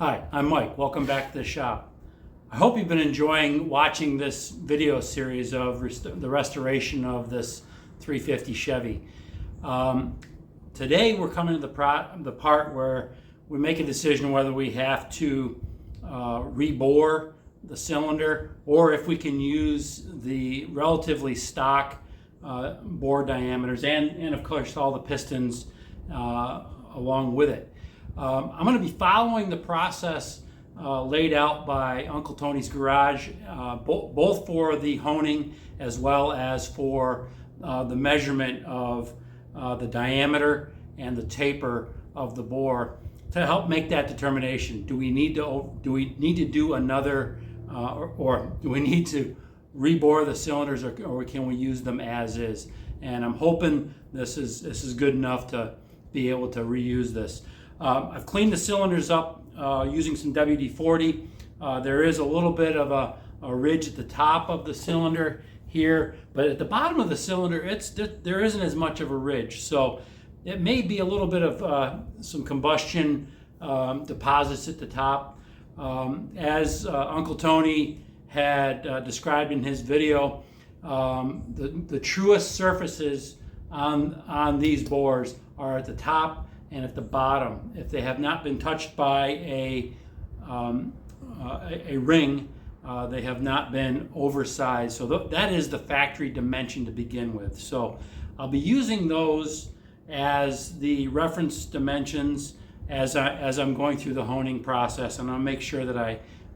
Hi, I'm Mike. Welcome back to the shop. I hope you've been enjoying watching this video series of the restoration of this 350 Chevy. Today we're coming to the part where we make a decision whether we have to rebore the cylinder or if we can use the relatively stock bore diameters and of course all the pistons along with it. I'm going to be following the process laid out by Uncle Tony's Garage, both for the honing as well as for the measurement of the diameter and the taper of the bore to help make that determination. Do we need to do another, or do we need to rebore the cylinders, or can we use them as is? And I'm hoping this is good enough to be able to reuse this. I've cleaned the cylinders up using some WD-40. There is a little bit of a ridge at the top of the cylinder here, but at the bottom of the cylinder, there isn't as much of a ridge. So it may be a little bit of some combustion deposits at the top. As Uncle Tony had described in his video, the truest surfaces on these bores are at the top and at the bottom. If they have not been touched by a ring, they have not been oversized. So that is the factory dimension to begin with. So I'll be using those as the reference dimensions as I'm going through the honing process, and I'll make sure that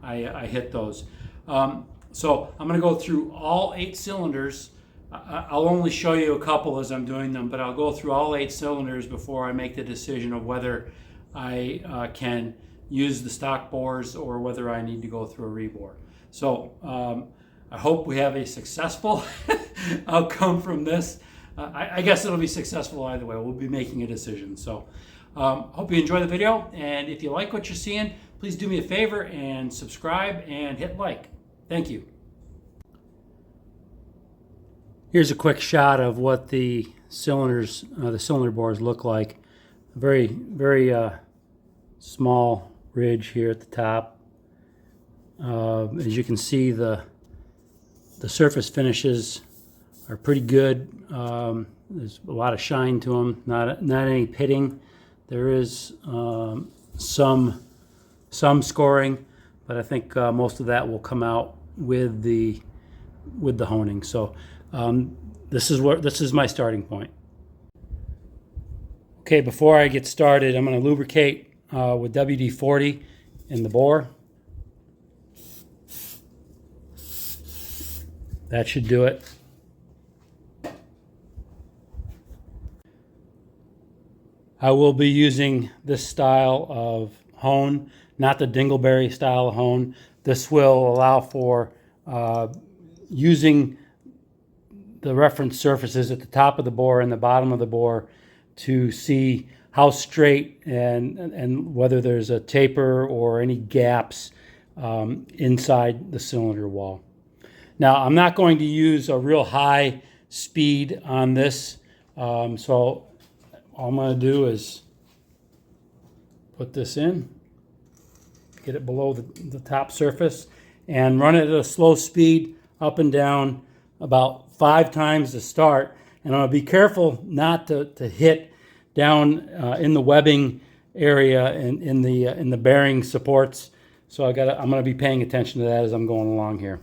I hit those. So I'm going to go through all 8 cylinders. I'll only show you a couple as I'm doing them, but I'll go through all 8 cylinders before I make the decision of whether I can use the stock bores or whether I need to go through a rebore. So I hope we have a successful outcome from this. I guess it'll be successful either way. We'll be making a decision. So hope you enjoy the video, and if you like what you're seeing, please do me a favor and subscribe and hit like. Thank you. Here's a quick shot of what the cylinders, the cylinder bores look like. A very small ridge here at the top. As you can see, the surface finishes are pretty good. There's a lot of shine to them. Not any pitting. There is some scoring, but I think most of that will come out with the honing. So this is my starting point. Okay, before I get started, I'm going to lubricate with WD-40 in the bore. That should do it. I will be using this style of hone, not the dingleberry style of hone. This will allow for using the reference surfaces at the top of the bore and the bottom of the bore to see how straight and whether there's a taper or any gaps inside the cylinder wall. Now, I'm not going to use a real high speed on this, so all I'm going to do is put this in, get it below the top surface, and run it at a slow speed up and down about 5 times to start. And I'm going to be careful not to hit down in the webbing area and in the bearing supports. So I'm going to be paying attention to that as I'm going along here.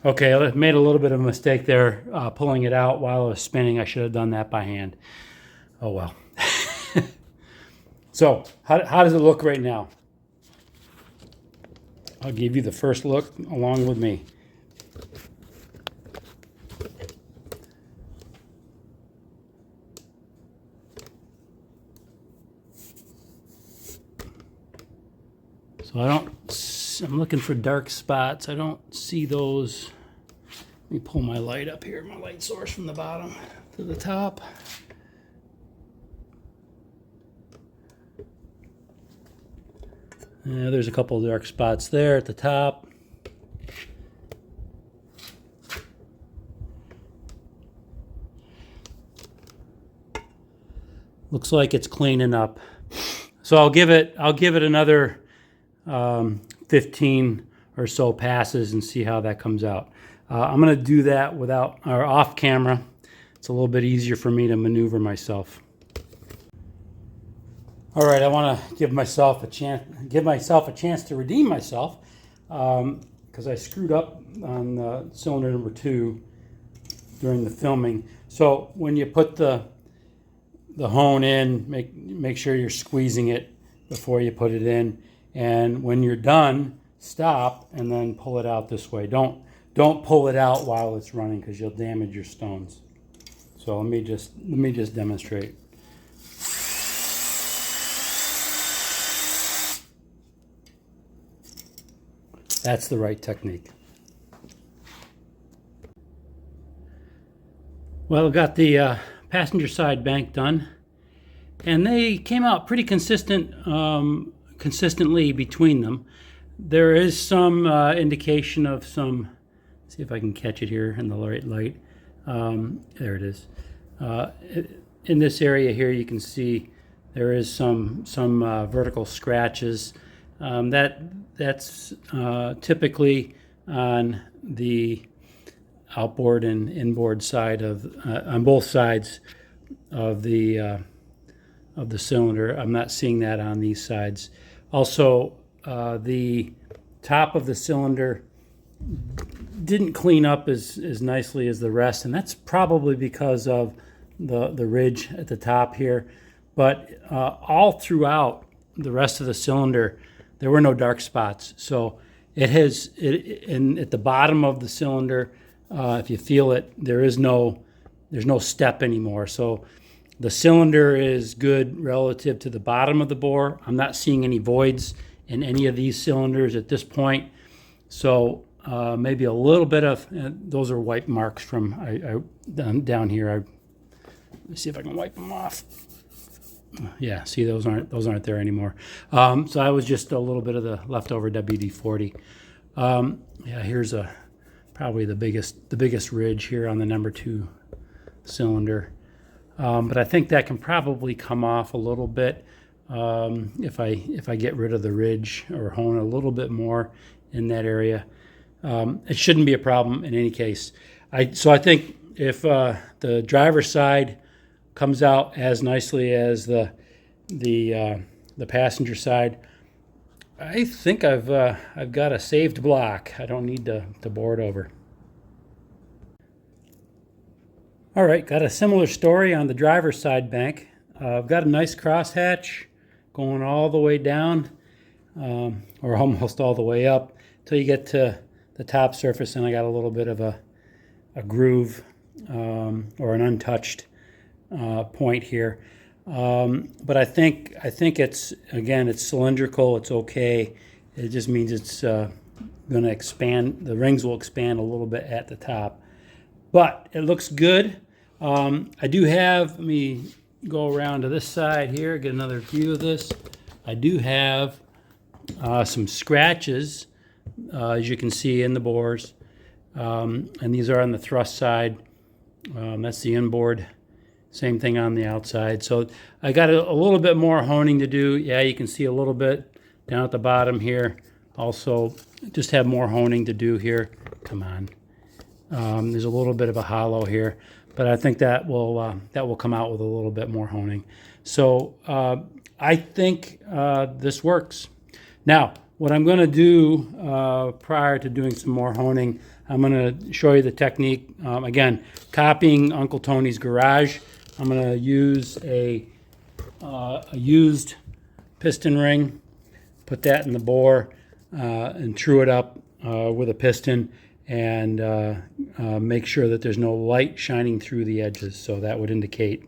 Okay, I made a little bit of a mistake there pulling it out while I was spinning. I should have done that by hand. Oh well. So, how does it look right now? I'll give you the first look along with me. So I'm looking for dark spots. I don't see those Let me pull my light up here, my light source from the bottom to the top. There's a couple of dark spots there at the top. Looks like it's cleaning up. So I'll give it another 15 or so passes and see how that comes out. I'm going to do that without or off camera. It's a little bit easier for me to maneuver myself. All right, I want to give myself a chance to redeem myself because I screwed up on cylinder number 2 during the filming. So when you put the hone in, make sure you're squeezing it before you put it in, and when you're done, stop and then pull it out this way. Don't pull it out while it's running because you'll damage your stones. So let me just demonstrate. That's the right technique. Well, I've got the passenger side bank done, and they came out pretty consistently between them. There is some indication of some, see if I can catch it here in the right light. There it is. In this area here, you can see there is some vertical scratches. That's typically on the outboard and inboard side of on both sides of the cylinder. I'm not seeing that on these sides. Also, the top of the cylinder didn't clean up as nicely as the rest, and that's probably because of the ridge at the top here. But all throughout the rest of the cylinder, there were no dark spots. So at the bottom of the cylinder, if you feel it, there's no step anymore. So the cylinder is good relative to the bottom of the bore. I'm not seeing any voids in any of these cylinders at this point. So maybe a little bit of, those are wipe marks from down here. Let me see if I can wipe them off. Yeah, see, those aren't there anymore. So that was just a little bit of the leftover WD-40. Yeah, here's probably the biggest ridge here on the number 2 cylinder. But I think that can probably come off a little bit if I get rid of the ridge or hone a little bit more in that area. It shouldn't be a problem in any case. So I think if the driver's side comes out as nicely as the passenger side, I think I've got a saved block. I don't need to bore it over. All right, got a similar story on the driver's side bank. I've got a nice crosshatch going all the way down, or almost all the way up, till you get to the top surface, and I got a little bit of a groove or an untouched point here. But I think it's cylindrical. It's okay. It just means it's going to expand. The rings will expand a little bit at the top, but it looks good. I do have, let me go around to this side here, get another view of this. I do have some scratches, as you can see in the bores, and these are on the thrust side. That's the inboard. Same thing on the outside. So I got a little bit more honing to do. Yeah, you can see a little bit down at the bottom here. Also, just have more honing to do here. Come on. There's a little bit of a hollow here, but I think that will come out with a little bit more honing. So I think this works. Now, what I'm going to do prior to doing some more honing, I'm going to show you the technique. Again, copying Uncle Tony's garage. I'm going to use a used piston ring, put that in the bore, and true it up with a piston, and make sure that there's no light shining through the edges. So that would indicate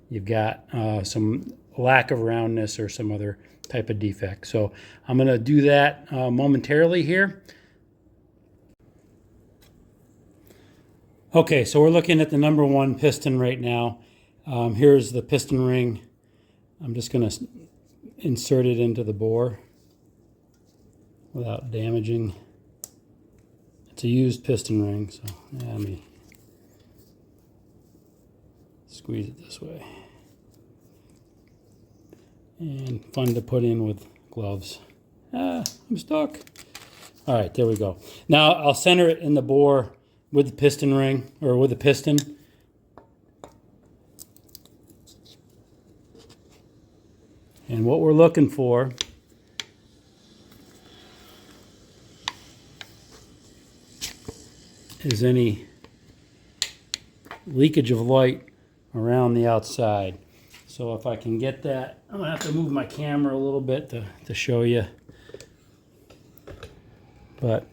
you've got some lack of roundness or some other type of defect. So I'm going to do that momentarily here. Okay, so we're looking at the number 1 piston right now. Here's the piston ring. I'm just going to insert it into the bore without damaging. It's a used piston ring, so yeah, let me squeeze it this way. And fun to put in with gloves. I'm stuck. All right, there we go. Now I'll center it in the bore with the piston ring, or with the piston. And what we're looking for is any leakage of light around the outside. So if I can get that, I'm gonna have to move my camera a little bit to show you. But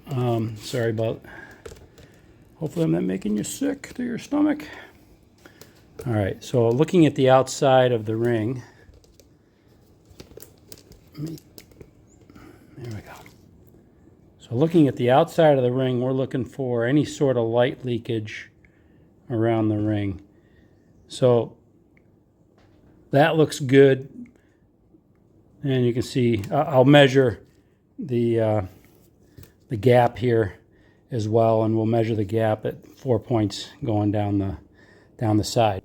sorry about, hopefully I'm not making you sick to your stomach. All right, so looking at the outside of the ring, there we go. So looking at the outside of the ring, we're looking for any sort of light leakage around the ring. So that looks good. And you can see, I'll measure the gap here as well, and we'll measure the gap at 4 points going down the side.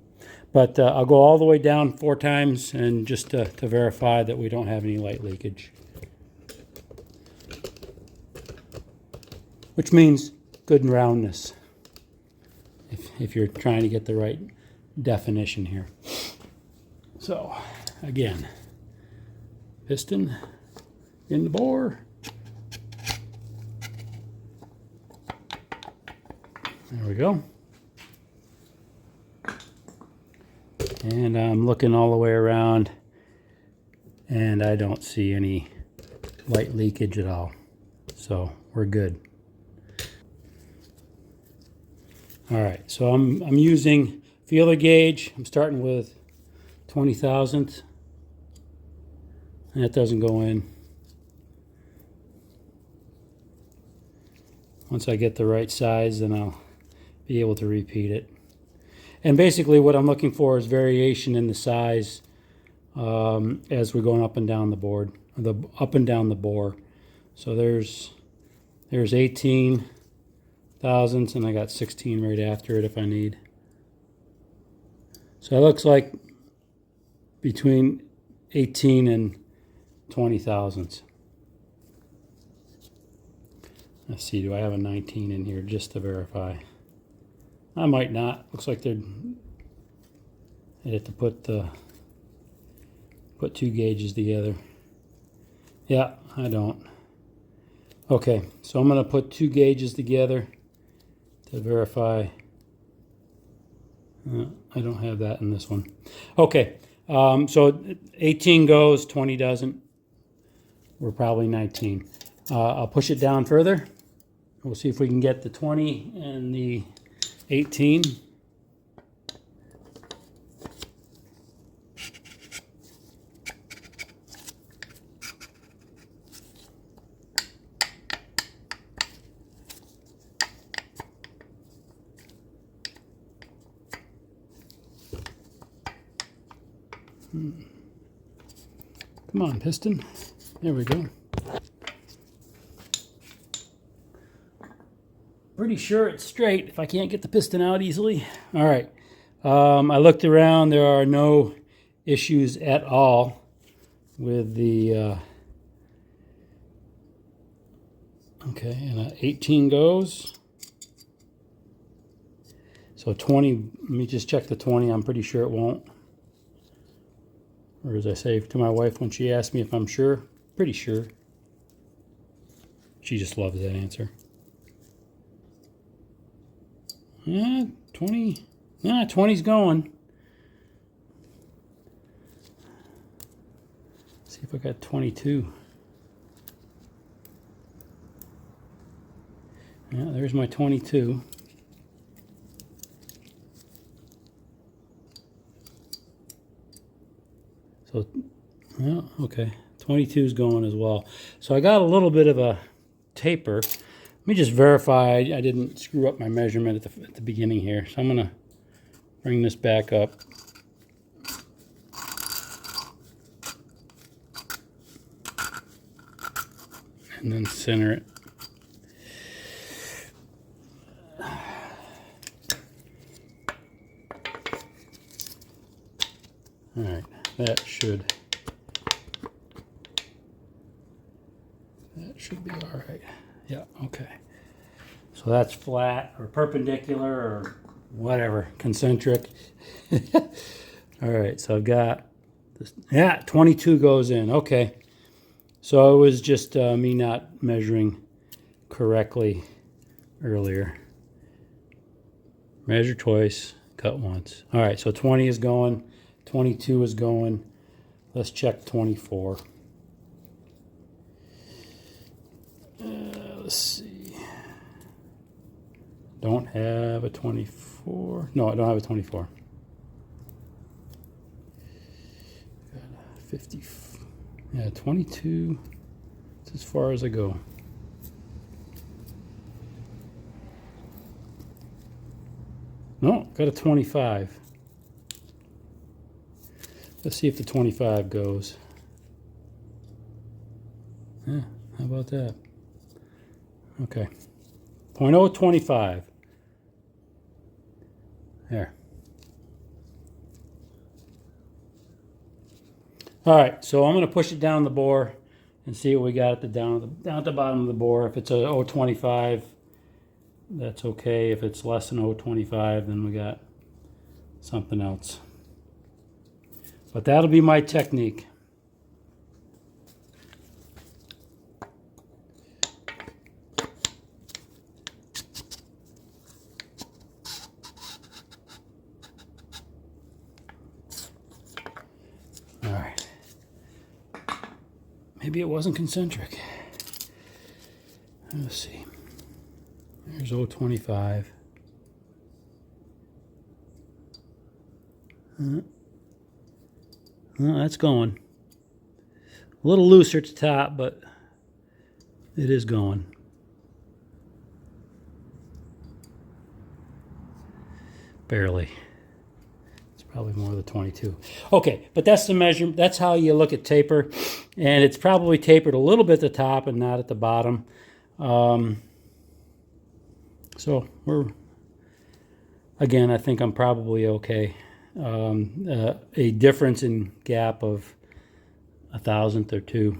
But I'll go all the way down 4 times, and just to verify that we don't have any light leakage. Which means good roundness, if you're trying to get the right definition here. So, again, piston in the bore. There we go. And I'm looking all the way around, and I don't see any light leakage at all. So we're good. All right, so I'm using feeler gauge. I'm starting with 20 thousandths. And that doesn't go in. Once I get the right size, then I'll be able to repeat it. And basically what I'm looking for is variation in the size as we're going up and down the board, up and down the bore. So there's 18 thousandths, and I got 16 right after it if I need. So it looks like between 18 and 20 thousandths. Let's see, do I have a 19 in here just to verify? I might not. Looks like I'd have to put 2 gauges together. Yeah, I don't. Okay, so I'm going to put 2 gauges together to verify. I don't have that in this one. Okay, so 18 goes, 20 doesn't. We're probably 19. I'll push it down further. We'll see if we can get the 20 and the 18. Come on, piston. There we go. Pretty sure it's straight if I can't get the piston out easily. All right. I looked around. There are no issues at all with the... okay, and 18 goes. So 20, let me just check the 20. I'm pretty sure it won't. Or as I say to my wife when she asks me if I'm sure, pretty sure. She just loves that answer. Yeah, 20. Yeah, 20's going. Let's see if I got 22. Yeah, there's my 22. So, yeah, okay. 22 is going as well. So I got a little bit of a taper. Let me just verify I didn't screw up my measurement at the beginning here. So I'm going to bring this back up. And then center it. All right, that should be all right. Yeah, okay. So that's flat or perpendicular or whatever, concentric. All right, so I've got this. Yeah, 22 goes in. Okay. So it was just me not measuring correctly earlier. Measure twice, cut once. All right, so 20 is going, 22 is going. Let's check 24. Let's see. Don't have a 24. No, I don't have a 24. Got a 50. Yeah, 22. That's as far as I go. No, got a 25. Let's see if the 25 goes. Yeah, how about that? Okay. 0.025. There. All right, so I'm going to push it down the bore and see what we got at the down at the bottom of the bore. If it's a 0.25, that's okay. If it's less than 0.25, then we got something else. But that'll be my technique. All right. Maybe it wasn't concentric. Let's see. There's 0.25. Well, that's going. A little looser at the top, but it is going. Barely. It's probably more the 22. Okay, but that's the measurement. That's how you look at taper. And it's probably tapered a little bit at the top and not at the bottom. So we're, again, I think I'm probably okay. A difference in gap of 1/1000th or 2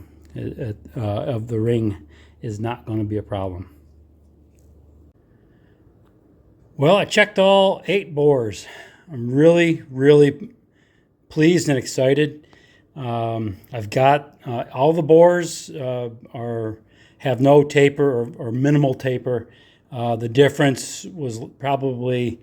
of the ring is not going to be a problem. Well, I checked all 8 bores. I'm really, really pleased and excited. I've got all the bores have no taper or minimal taper. The difference was probably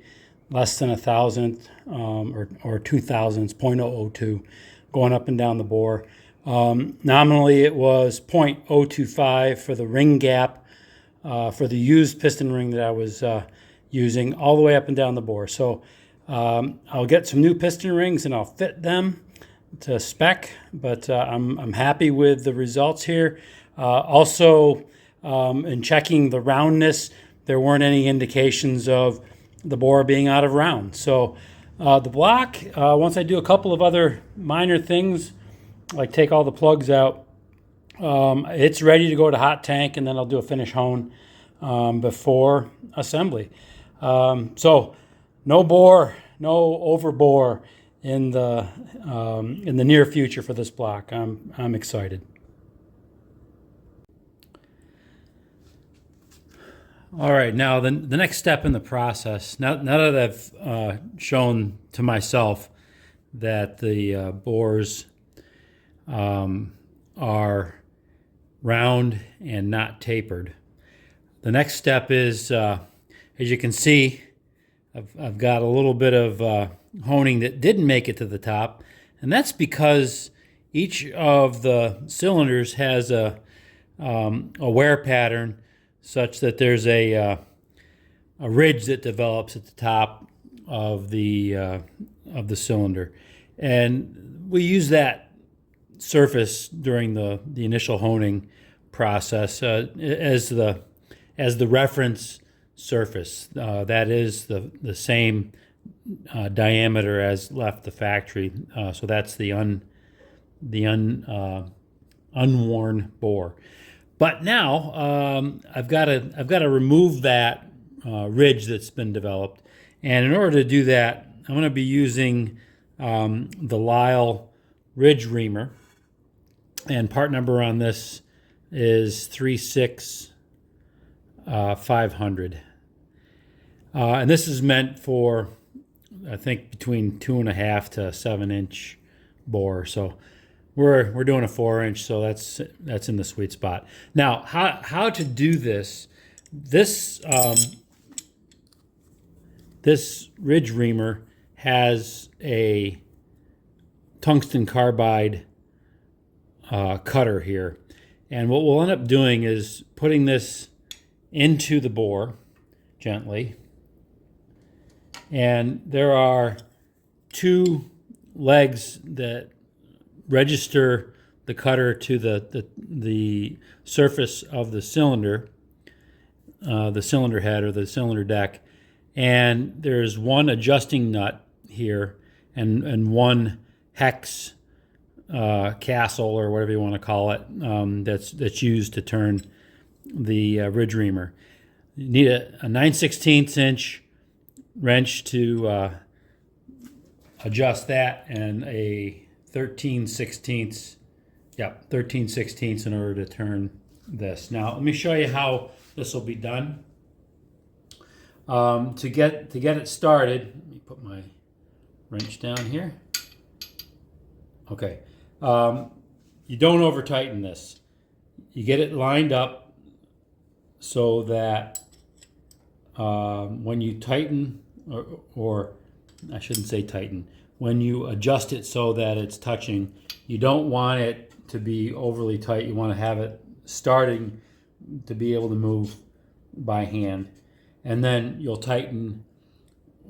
less than 1/1000th or 2/1000ths, 0.002, going up and down the bore. Nominally, it was 0.025 for the ring gap for the used piston ring that I was using all the way up and down the bore. So I'll get some new piston rings and I'll fit them to spec, but I'm happy with the results here. Also, in checking the roundness, there weren't any indications of the bore being out of round. So the block, once I do a couple of other minor things, like take all the plugs out, it's ready to go to hot tank, and then I'll do a finish hone before assembly. So no bore, no over bore in the near future for this block. I'm excited. All right, now the next step in the process, now that I've shown to myself that the bores are round and not tapered, the next step is, as you can see, I've got a little bit of honing that didn't make it to the top, and that's because each of the cylinders has a wear pattern such that there's a ridge that develops at the top of the cylinder, and we use that surface during the initial honing process. As the as the reference surface. That is the same diameter as left the factory. So that's the unworn bore. But now I've got to remove that ridge that's been developed, and in order to do that, I'm going to be using the Lyle ridge reamer, and part number on this is 36500. And this is meant for, I think, between 2.5 to 7-inch bore. So we're doing a 4-inch, so that's in the sweet spot. Now, how to do this? This ridge reamer has a tungsten carbide cutter here, and what we'll end up doing is putting this into the bore gently, and there are 2 legs that register the cutter to the surface of the cylinder head or the cylinder deck, and there's one adjusting nut here and one hex castle, or whatever you want to call it, that's used to turn the ridge reamer. You need a 9/16 inch wrench to adjust that, and a 13/16 in order to turn this. Now let me show you how this will be done. To get it started, let me put my wrench down here. Okay, you don't over tighten this. You get it lined up so that when you tighten, or I shouldn't say tighten, when you adjust it so that it's touching, you don't want it to be overly tight. You want to have it starting to be able to move by hand, and then you'll tighten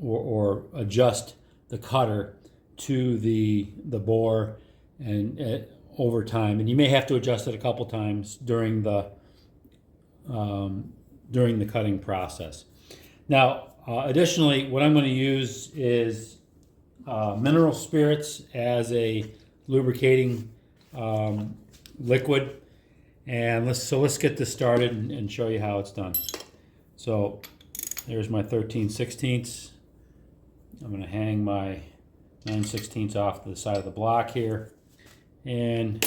or adjust the cutter to the bore and over time, and you may have to adjust it a couple times during the cutting process. Now, additionally, what I'm going to use is mineral spirits as a lubricating liquid, and let's get this started and show you how it's done. So there's my 13/16. I'm going to hang my 9/16 off to the side of the block here, and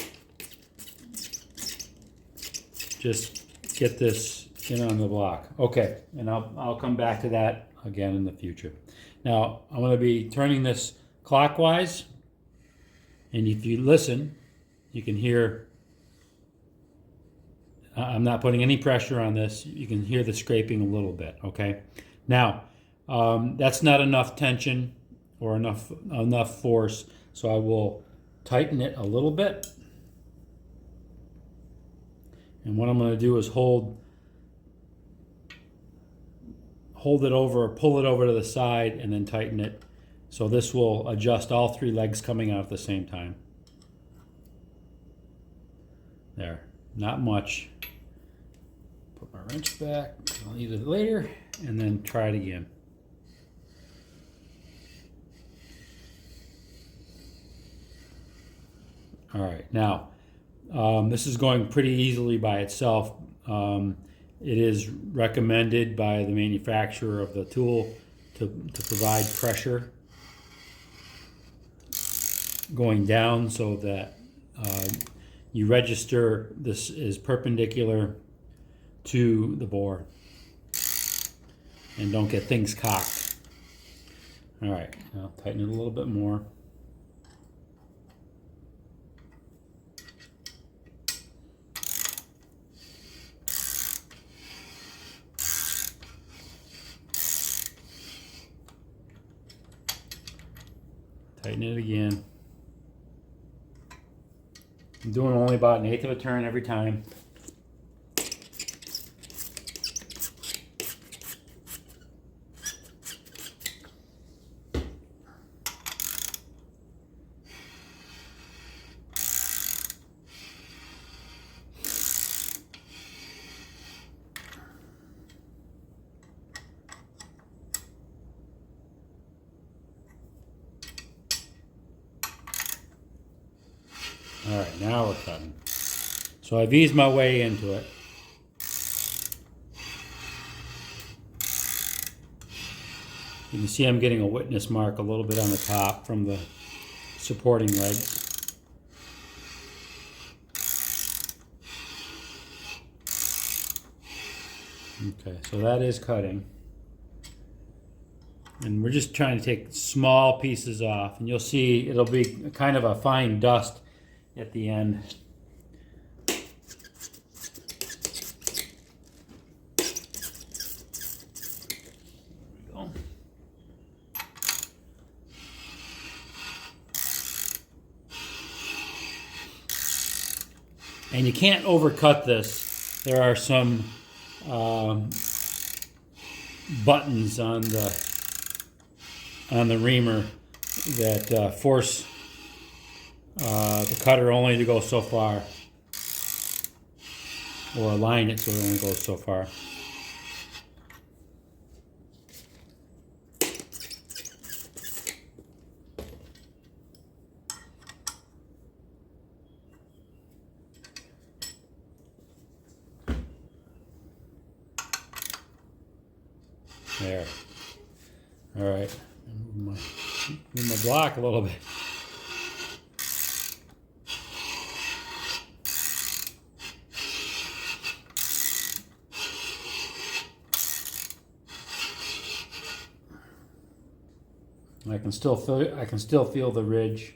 just get this in on the block. Okay, and I'll come back to that again in the future. Now I'm going to be turning this clockwise, and if you listen, you can hear I'm not putting any pressure on this. You can hear the scraping a little bit. Okay, now that's not enough tension or enough force, so I will tighten it a little bit. And what I'm going to do is hold it over, pull it over to the side, and then tighten it. So this will adjust all 3 legs coming out at the same time. There, not much. Put my wrench back, I'll need it later, and then try it again. All right, now this is going pretty easily by itself. It is recommended by the manufacturer of the tool to provide pressure going down so that you register this is perpendicular to the bore and don't get things cocked. All right, now tighten it a little bit more. Tighten it again. I'm doing only about 1/8 of a turn every time. All right, now we're cutting. So I've eased my way into it. You can see I'm getting a witness mark a little bit on the top from the supporting legs. Okay, so that is cutting. And we're just trying to take small pieces off, and you'll see it'll be kind of a fine dust at the end. And you can't overcut this. There are some buttons on the reamer that force the cutter only to go so far, or align it so it only goes so far. There. All right. Move my block a little bit. I can still feel the ridge.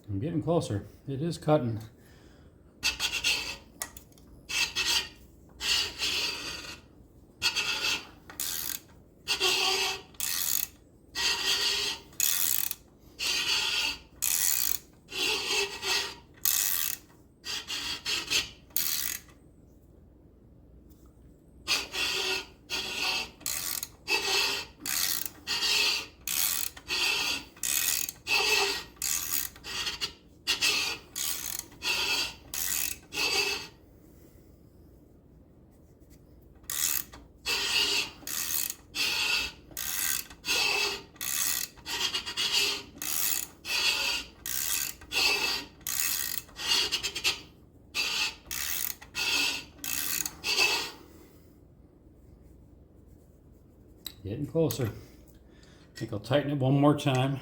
I'm getting closer. It is cutting. Getting closer. I think I'll tighten it one more time.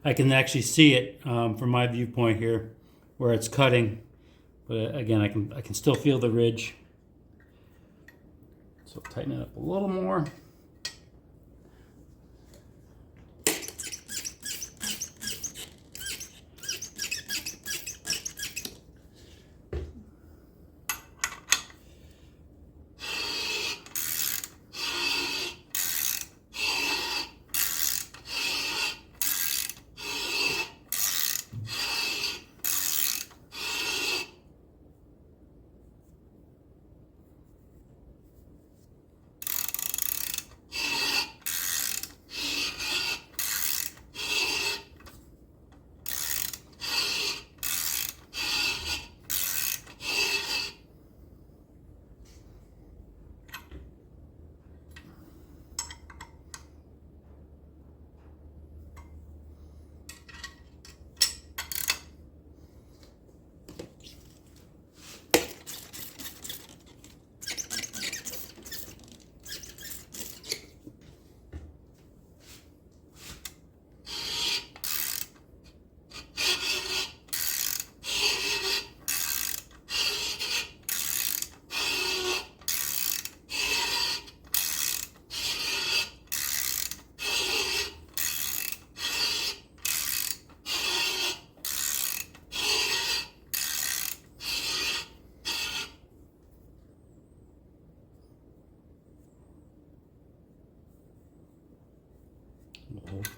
I can actually see it from my viewpoint here where it's cutting, but again, I can still feel the ridge. So tighten it up a little more.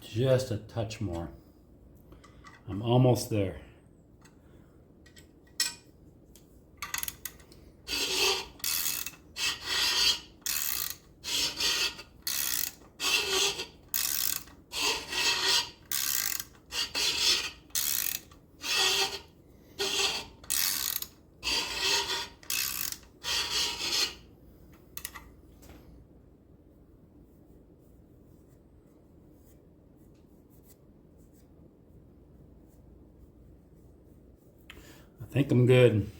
just a touch more. I'm almost there. I think I'm good.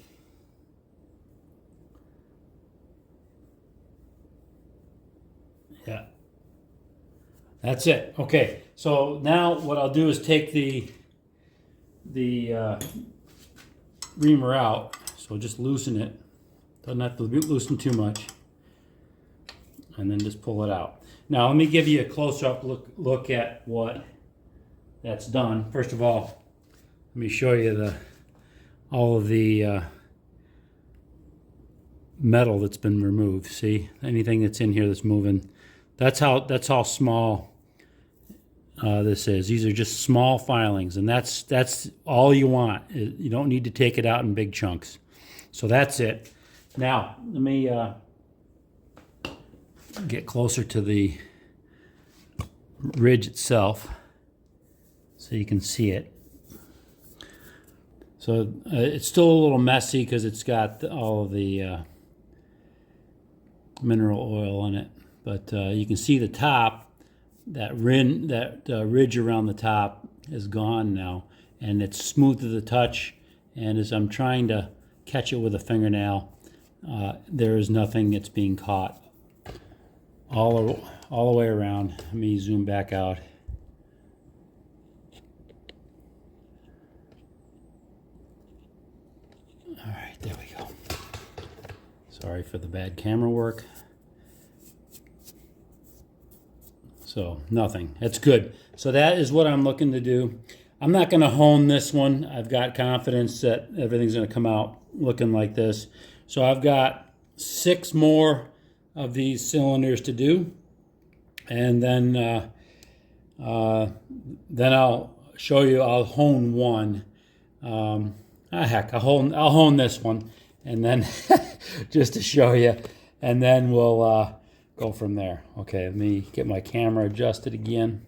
Yeah. That's it. Okay. So now what I'll do is take the reamer out. So just loosen it. Doesn't have to loosen too much. And then just pull it out. Now let me give you a close-up look at what that's done. First of all, let me show you all of the metal that's been removed. See, anything that's in here that's moving. That's how small this is. These are just small filings, and that's all you want. You don't need to take it out in big chunks. So that's it. Now let me get closer to the ridge itself so you can see it. So it's still a little messy because it's got all of the mineral oil in it, but you can see the top, that ridge around the top is gone now, and it's smooth to the touch. And as I'm trying to catch it with a fingernail, there is nothing that's being caught all the way around. Let me zoom back out. All right, there we go. Sorry for the bad camera work. So nothing, that's good. So that is what I'm looking to do. I'm not gonna hone this one. I've got confidence that everything's gonna come out looking like this. So I've got 6 more of these cylinders to do. And then I'll show you, I'll hone one. Heck, I'll hone this one, and then just to show you, and then we'll go from there. Okay, let me get my camera adjusted again.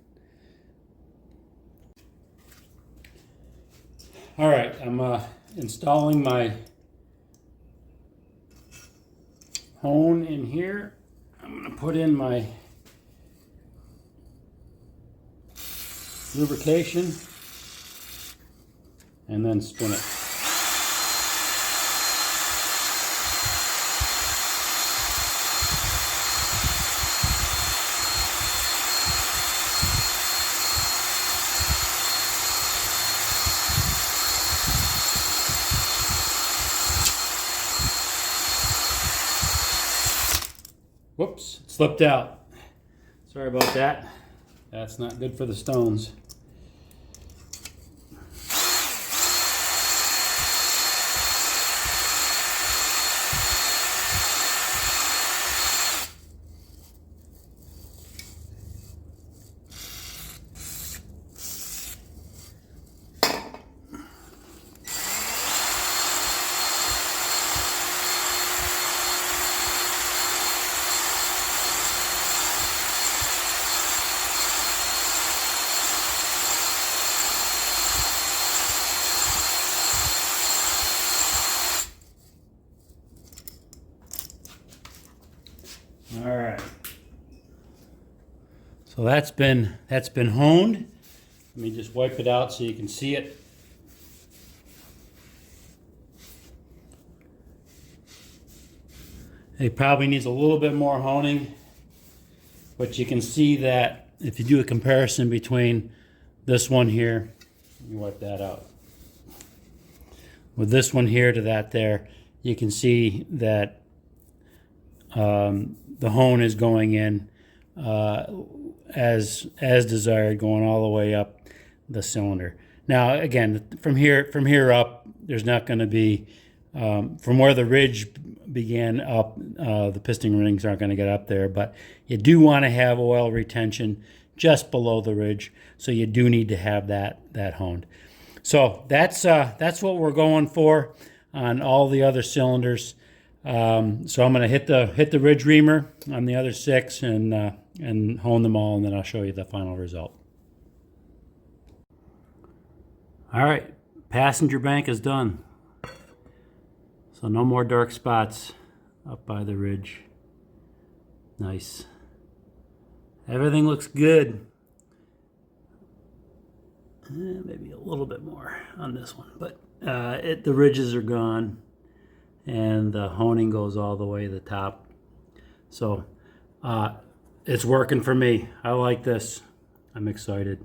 All right, I'm installing my hone in here. I'm gonna put in my lubrication and then spin it. Whoops, it slipped out. Sorry about that. That's not good for the stones. All right. So that's been honed. Let me just wipe it out so you can see it. It probably needs a little bit more honing, but you can see that if you do a comparison between this one here, let me wipe that out, with this one here to that there, you can see that the hone is going in as desired, going all the way up the cylinder. Now again, from here up, there's not going to be from where the ridge began up, the piston rings aren't going to get up there, but you do want to have oil retention just below the ridge. So you do need to have that honed. So that's what we're going for on all the other cylinders. So I'm going to hit the ridge reamer on the other 6 and hone them all, and then I'll show you the final result. All right, passenger bank is done. So no more dark spots up by the ridge. Nice. Everything looks good. Maybe a little bit more on this one, but the ridges are gone and the honing goes all the way to the top. So it's working for me. I like this. I'm excited.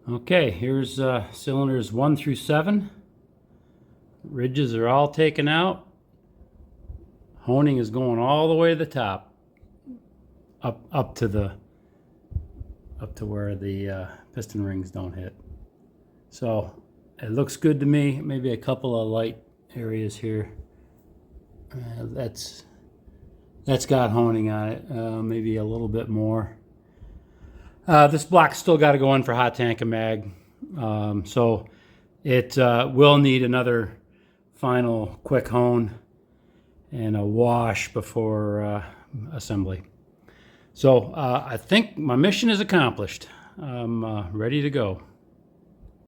Okay, here's cylinders 1 through 7. Ridges are all taken out. Honing is going all the way to the top, up to where the piston rings don't hit. So it looks good to me. Maybe a couple of light areas here. That's got honing on it. Maybe a little bit more. This block's still got to go in for hot tank and mag, so it will need another final quick hone and a wash before assembly. So I think my mission is accomplished. I'm ready to go.